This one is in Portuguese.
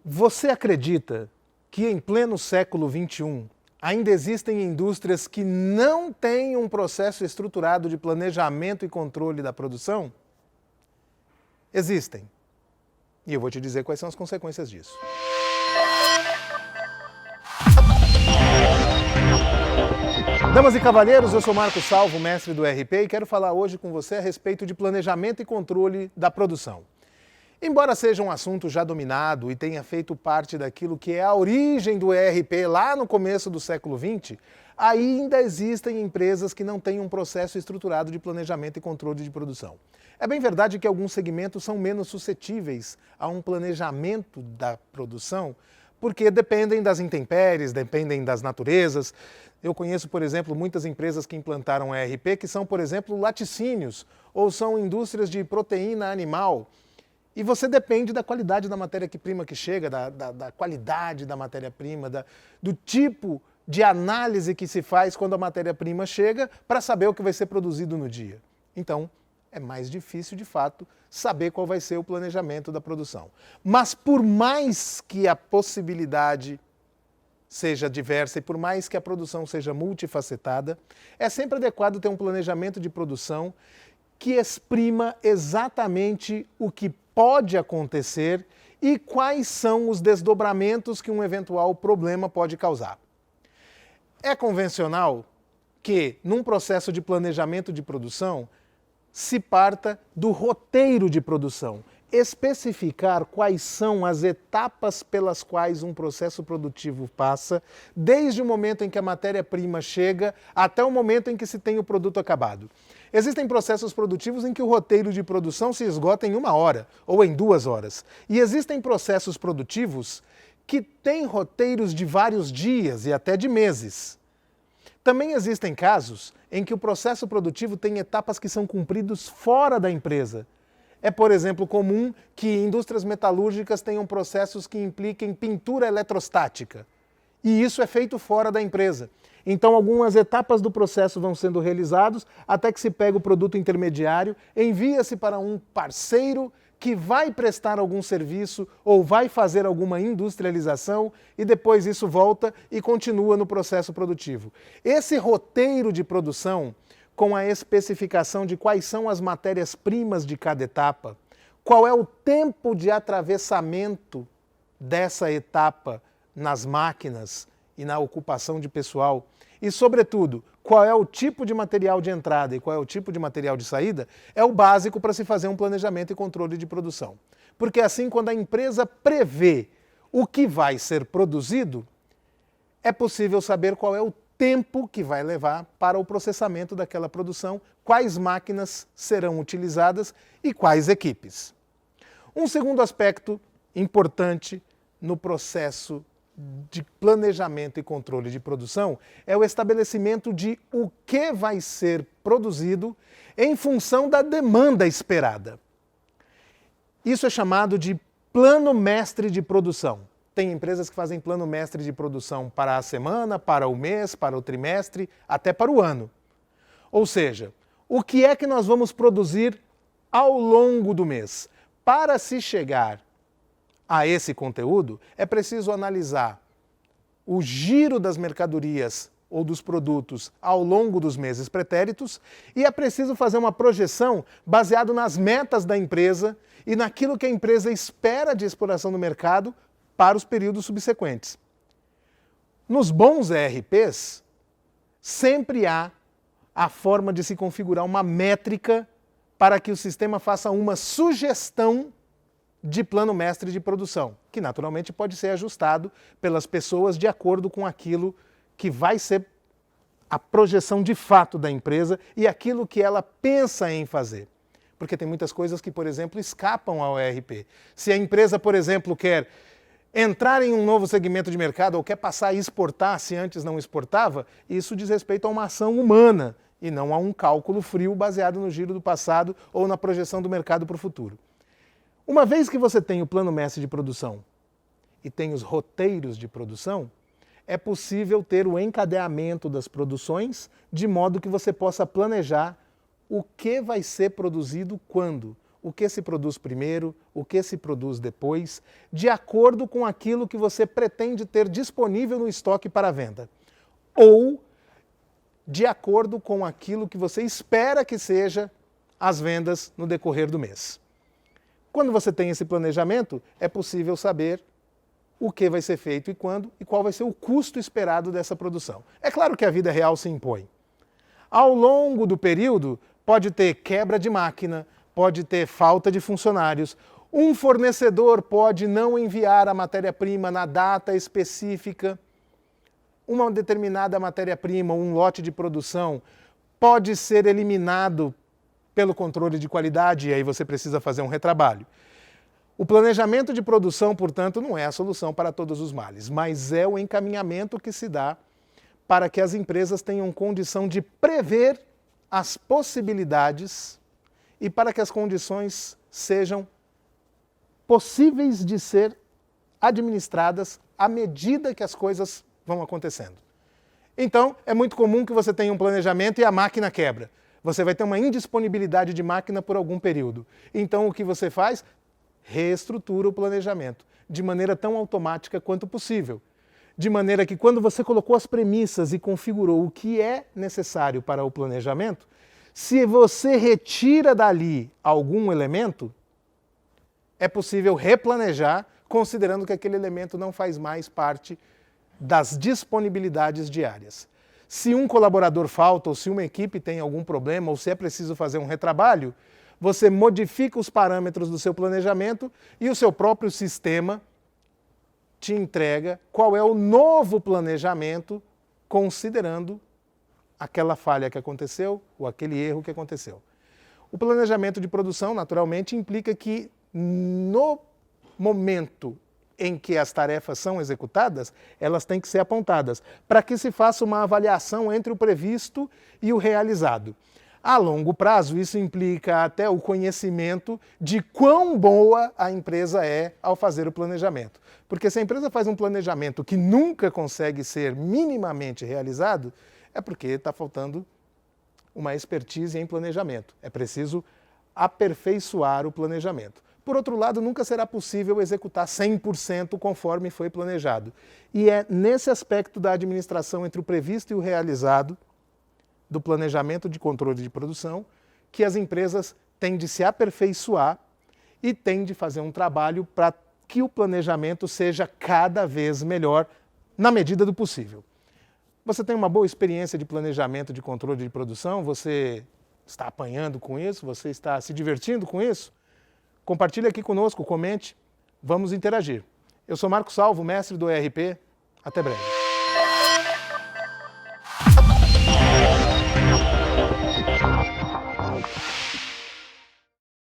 Você acredita que em pleno século XXI ainda existem indústrias que não têm um processo estruturado de planejamento e controle da produção? Existem. E eu vou te dizer quais são as consequências disso. Damas e cavalheiros, eu sou Marco Salvo, mestre do RP, e quero falar hoje com você a respeito de planejamento e controle da produção. Embora seja um assunto já dominado e tenha feito parte daquilo que é a origem do ERP lá no começo do século XX, ainda existem empresas que não têm um processo estruturado de planejamento e controle de produção. É bem verdade que alguns segmentos são menos suscetíveis a um planejamento da produção, porque dependem das intempéries, dependem das naturezas. Eu conheço, por exemplo, muitas empresas que implantaram ERP que são, por exemplo, laticínios ou são indústrias de proteína animal. E você depende da qualidade da matéria-prima que chega, da qualidade da matéria-prima, do tipo de análise que se faz quando a matéria-prima chega para saber o que vai ser produzido no dia. Então, é mais difícil, de fato, saber qual vai ser o planejamento da produção. Mas por mais que a possibilidade seja diversa e por mais que a produção seja multifacetada, é sempre adequado ter um planejamento de produção que exprima exatamente o que pode acontecer e quais são os desdobramentos que um eventual problema pode causar. É convencional que, num processo de planejamento de produção, se parta do roteiro de produção, especificar quais são as etapas pelas quais um processo produtivo passa, desde o momento em que a matéria-prima chega até o momento em que se tem o produto acabado. Existem processos produtivos em que o roteiro de produção se esgota em 1 hora ou em 2 horas. E existem processos produtivos que têm roteiros de vários dias e até de meses. Também existem casos em que o processo produtivo tem etapas que são cumpridos fora da empresa. É, por exemplo, comum que indústrias metalúrgicas tenham processos que impliquem pintura eletrostática. E isso é feito fora da empresa. Então, algumas etapas do processo vão sendo realizadas até que se pega o produto intermediário, envia-se para um parceiro que vai prestar algum serviço ou vai fazer alguma industrialização e depois isso volta e continua no processo produtivo. Esse roteiro de produção, com a especificação de quais são as matérias-primas de cada etapa, qual é o tempo de atravessamento dessa etapa nas máquinas e na ocupação de pessoal, e, sobretudo, qual é o tipo de material de entrada e qual é o tipo de material de saída, é o básico para se fazer um planejamento e controle de produção. Porque assim, quando a empresa prevê o que vai ser produzido, é possível saber qual é o tempo que vai levar para o processamento daquela produção, quais máquinas serão utilizadas e quais equipes. Um segundo aspecto importante no processo de planejamento e controle de produção é o estabelecimento de o que vai ser produzido em função da demanda esperada. Isso é chamado de plano mestre de produção. Tem empresas que fazem plano mestre de produção para a semana, para o mês, para o trimestre, até para o ano. Ou seja, o que é que nós vamos produzir ao longo do mês? Para se chegar a esse conteúdo, é preciso analisar o giro das mercadorias ou dos produtos ao longo dos meses pretéritos e é preciso fazer uma projeção baseada nas metas da empresa e naquilo que a empresa espera de exploração no mercado para os períodos subsequentes. Nos bons ERPs, sempre há a forma de se configurar uma métrica para que o sistema faça uma sugestão de plano mestre de produção, que naturalmente pode ser ajustado pelas pessoas de acordo com aquilo que vai ser a projeção de fato da empresa e aquilo que ela pensa em fazer. Porque tem muitas coisas que, por exemplo, escapam ao ERP. Se a empresa, por exemplo, quer entrar em um novo segmento de mercado ou quer passar a exportar se antes não exportava, isso diz respeito a uma ação humana e não a um cálculo frio baseado no giro do passado ou na projeção do mercado para o futuro. Uma vez que você tem o plano mestre de produção e tem os roteiros de produção, é possível ter o encadeamento das produções de modo que você possa planejar o que vai ser produzido quando, o que se produz primeiro, o que se produz depois, de acordo com aquilo que você pretende ter disponível no estoque para venda. Ou de acordo com aquilo que você espera que seja as vendas no decorrer do mês. Quando você tem esse planejamento, é possível saber o que vai ser feito e quando e qual vai ser o custo esperado dessa produção. É claro que a vida real se impõe. Ao longo do período, pode ter quebra de máquina, pode ter falta de funcionários, um fornecedor pode não enviar a matéria-prima na data específica, uma determinada matéria-prima, um lote de produção, pode ser eliminado pelo controle de qualidade e aí você precisa fazer um retrabalho. O planejamento de produção, portanto, não é a solução para todos os males, mas é o encaminhamento que se dá para que as empresas tenham condição de prever as possibilidades e para que as condições sejam possíveis de ser administradas à medida que as coisas vão acontecendo. Então, é muito comum que você tenha um planejamento e a máquina quebra. Você vai ter uma indisponibilidade de máquina por algum período. Então, o que você faz? Reestrutura o planejamento de maneira tão automática quanto possível. De maneira que quando você colocou as premissas e configurou o que é necessário para o planejamento, se você retira dali algum elemento, é possível replanejar, considerando que aquele elemento não faz mais parte das disponibilidades diárias. Se um colaborador falta, ou se uma equipe tem algum problema, ou se é preciso fazer um retrabalho, você modifica os parâmetros do seu planejamento e o seu próprio sistema te entrega qual é o novo planejamento, considerando aquela falha que aconteceu ou aquele erro que aconteceu. O planejamento de produção, naturalmente, implica que no momento em que as tarefas são executadas, elas têm que ser apontadas, para que se faça uma avaliação entre o previsto e o realizado. A longo prazo, isso implica até o conhecimento de quão boa a empresa é ao fazer o planejamento. Porque se a empresa faz um planejamento que nunca consegue ser minimamente realizado, é porque está faltando uma expertise em planejamento. É preciso aperfeiçoar o planejamento. Por outro lado, nunca será possível executar 100% conforme foi planejado. E é nesse aspecto da administração entre o previsto e o realizado, do planejamento de controle de produção, que as empresas têm de se aperfeiçoar e têm de fazer um trabalho para que o planejamento seja cada vez melhor na medida do possível. Você tem uma boa experiência de planejamento de controle de produção? Você está apanhando com isso? Você está se divertindo com isso? Compartilhe aqui conosco, comente, vamos interagir. Eu sou Marco Salvo, mestre do ERP. Até breve.